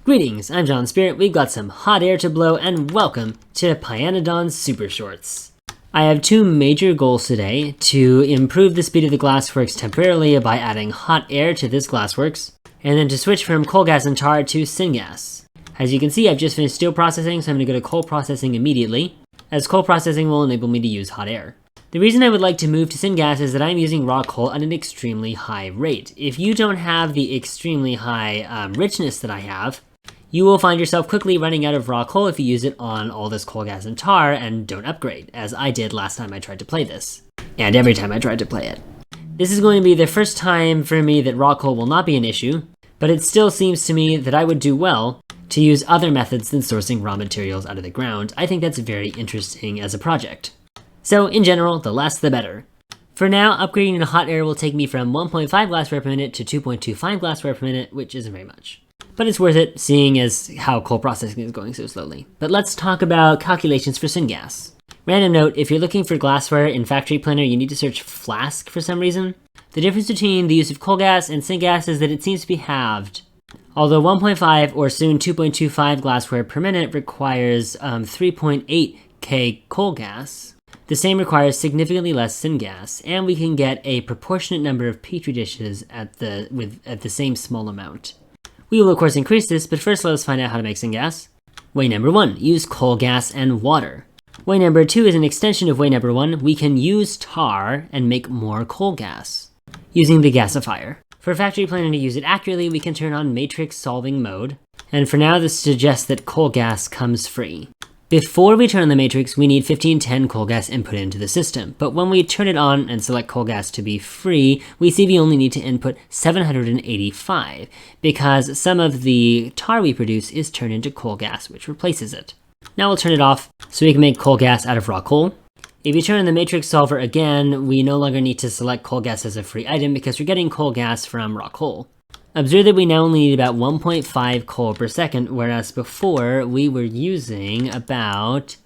Greetings, I'm John Spirit, we've got some hot air to blow, and welcome to Pyanodons Supershorts. I have two major goals today: to improve the speed of the Glassworks temporarily by adding hot air to this Glassworks, and then to switch from coal gas and tar to syngas. As you can see, I've just finished steel processing, so I'm going to go to coal processing immediately, as coal processing will enable me to use hot air. The reason I would like to move to syngas is that I'm using raw coal at an extremely high rate. If you don't have the extremely high richness that I have, you will find yourself quickly running out of raw coal if you use it on all this coal, gas, and tar and don't upgrade, as I did last time I tried to play this, and every time I tried to play it. This is going to be the first time for me that raw coal will not be an issue, but it still seems to me that I would do well to use other methods than sourcing raw materials out of the ground. I think that's very interesting as a project. So in general, the less the better. For now, upgrading to hot air will take me from 1.5 glassware per minute to 2.25 glassware per minute, which isn't very much. But it's worth it, seeing as how coal processing is going so slowly. But let's talk about calculations for syngas. Random note, if you're looking for glassware in Factory Planner, you need to search flask for some reason. The difference between the use of coal gas and syngas is that it seems to be halved. Although 1.5 or soon 2.25 glassware per minute requires 3.8 K coal gas, the same requires significantly less syngas, and we can get a proportionate number of petri dishes at the same small amount. We will of course increase this, but first let us find out how to make syngas. Way number 1, use coal gas and water. Way number 2 is an extension of way number 1. We can use tar and make more coal gas using the gasifier. For Factory Planner to use it accurately, we can turn on matrix solving mode, and for now this suggests that coal gas comes free. Before we turn on the matrix, we need 1510 coal gas input into the system, but when we turn it on and select coal gas to be free, we see we only need to input 785, because some of the tar we produce is turned into coal gas, which replaces it. Now we'll turn it off, so we can make coal gas out of raw coal. If you turn on the matrix solver again, we no longer need to select coal gas as a free item because we're getting coal gas from raw coal. Observe that we now only need about 1.5 coal per second, whereas before we were using about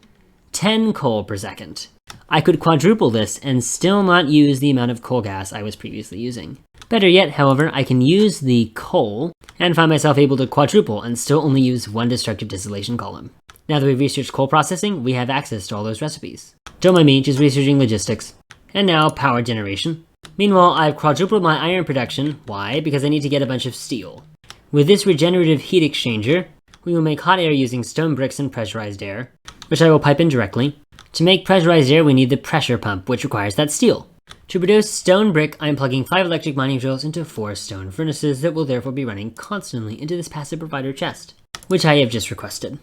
10 coal per second. I could quadruple this and still not use the amount of coal gas I was previously using. Better yet, however, I can use the coal and find myself able to quadruple and still only use one destructive distillation column. Now that we've researched coal processing, we have access to all those recipes. Don't mind me, just researching logistics. And now power generation. Meanwhile, I've quadrupled my iron production. Why? Because I need to get a bunch of steel. With this regenerative heat exchanger, we will make hot air using stone bricks and pressurized air, which I will pipe in directly. To make pressurized air, we need the pressure pump, which requires that steel. To produce stone brick, I'm plugging 5 electric mining drills into 4 stone furnaces that will therefore be running constantly into this passive provider chest, which I have just requested.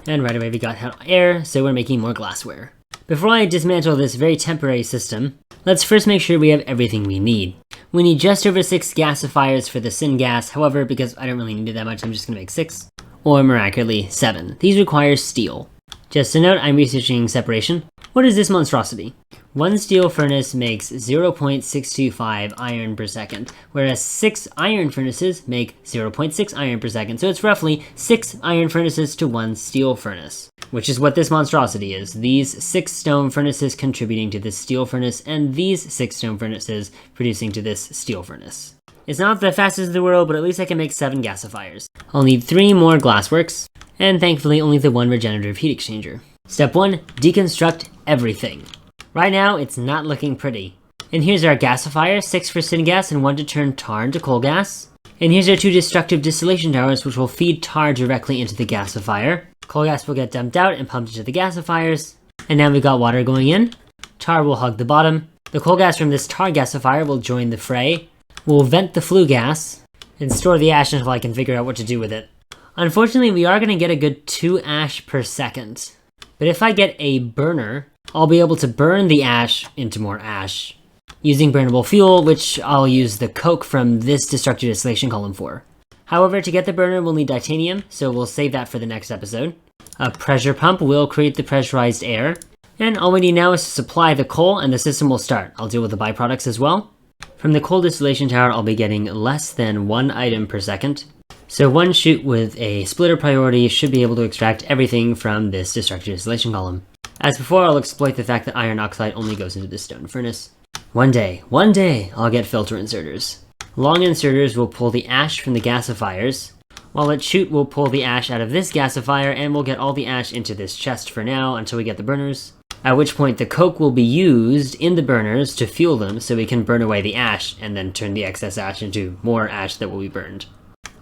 And right away we got hot air, so we're making more glassware. Before I dismantle this very temporary system, let's first make sure we have everything we need. We need just over 6 gasifiers for the syngas, however, because I don't really need it that much, I'm just going to make 6. Or miraculously, 7. These require steel. Just a note, I'm researching separation. What is this monstrosity? One steel furnace makes 0.625 iron per second, whereas 6 iron furnaces make 0.6 iron per second, so it's roughly 6 iron furnaces to 1 steel furnace, which is what this monstrosity is. These 6 stone furnaces contributing to this steel furnace, and these 6 stone furnaces producing to this steel furnace. It's not the fastest in the world, but at least I can make 7 gasifiers. I'll need 3 more Glassworks, and thankfully only the 1 regenerative heat exchanger. Step 1, deconstruct everything. Right now, it's not looking pretty. And here's our gasifier, 6 for syngas and 1 to turn tar into coal gas. And here's our 2 destructive distillation towers, which will feed tar directly into the gasifier. Coal gas will get dumped out and pumped into the gasifiers. And now we've got water going in. Tar will hug the bottom. The coal gas from this tar gasifier will join the fray. We'll vent the flue gas and store the ash until I can figure out what to do with it. Unfortunately, we are going to get a good 2 ash per second. But if I get a burner, I'll be able to burn the ash into more ash using burnable fuel, which I'll use the coke from this destructive distillation column for. However, to get the burner, we'll need titanium, so we'll save that for the next episode. A pressure pump will create the pressurized air, and all we need now is to supply the coal and the system will start. I'll deal with the byproducts as well. From the coal distillation tower, I'll be getting less than 1 item per second. So one chute with a splitter priority should be able to extract everything from this destructive distillation column. As before, I'll exploit the fact that iron oxide only goes into the stone furnace. One day, I'll get filter inserters. Long inserters will pull the ash from the gasifiers, While it shoot, we'll pull the ash out of this gasifier and we'll get all the ash into this chest for now until we get the burners. At which point the coke will be used in the burners to fuel them so we can burn away the ash and then turn the excess ash into more ash that will be burned.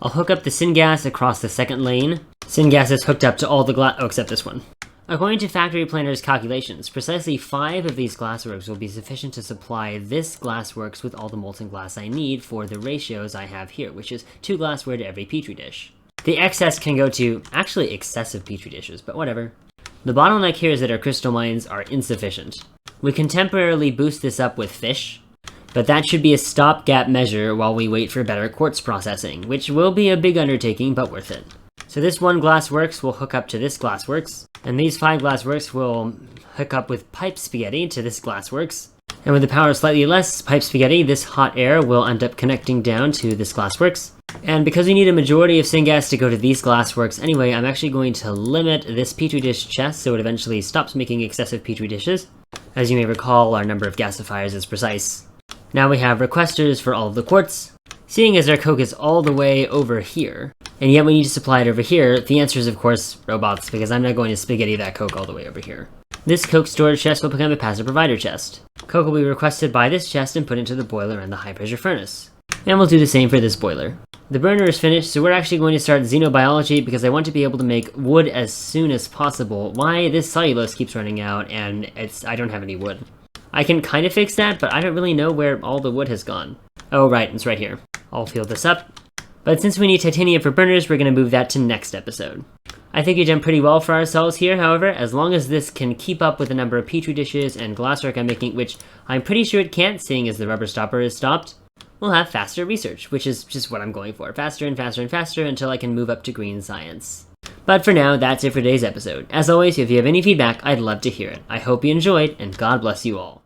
I'll hook up the syngas across the second lane. Syngas is hooked up to all the except this one. According to Factory Planner's calculations, precisely 5 of these glassworks will be sufficient to supply this glassworks with all the molten glass I need for the ratios I have here, which is 2 glassware to every petri dish. The excess can go to actually excessive petri dishes, but whatever. The bottleneck here is that our crystal mines are insufficient. We can temporarily boost this up with fish, but that should be a stopgap measure while we wait for better quartz processing, which will be a big undertaking, but worth it. So this one glassworks will hook up to this glassworks, and these 5 glassworks will hook up with pipe spaghetti to this glassworks. And with the power slightly less pipe spaghetti, this hot air will end up connecting down to this glassworks. And because we need a majority of syngas to go to these glassworks anyway, I'm actually going to limit this petri dish chest so it eventually stops making excessive petri dishes. As you may recall, our number of gasifiers is precise. Now we have requesters for all of the quartz. Seeing as our coke is all the way over here, and yet we need to supply it over here, the answer is of course robots, because I'm not going to spaghetti that coke all the way over here. This coke storage chest will become a passive provider chest. Coke will be requested by this chest and put into the boiler and the high pressure furnace. And we'll do the same for this boiler. The burner is finished, so we're actually going to start xenobiology because I want to be able to make wood as soon as possible. Why this cellulose keeps running out and I don't have any wood. I can kind of fix that, but I don't really know where all the wood has gone. Oh right, it's right here. I'll fill this up. But since we need titanium for burners, we're going to move that to next episode. I think we've done pretty well for ourselves here, however, as long as this can keep up with the number of petri dishes and glasswork I'm making, which I'm pretty sure it can't, seeing as the rubber stopper is stopped, we'll have faster research, which is just what I'm going for. Faster and faster and faster until I can move up to green science. But for now, that's it for today's episode. As always, if you have any feedback, I'd love to hear it. I hope you enjoyed, and God bless you all.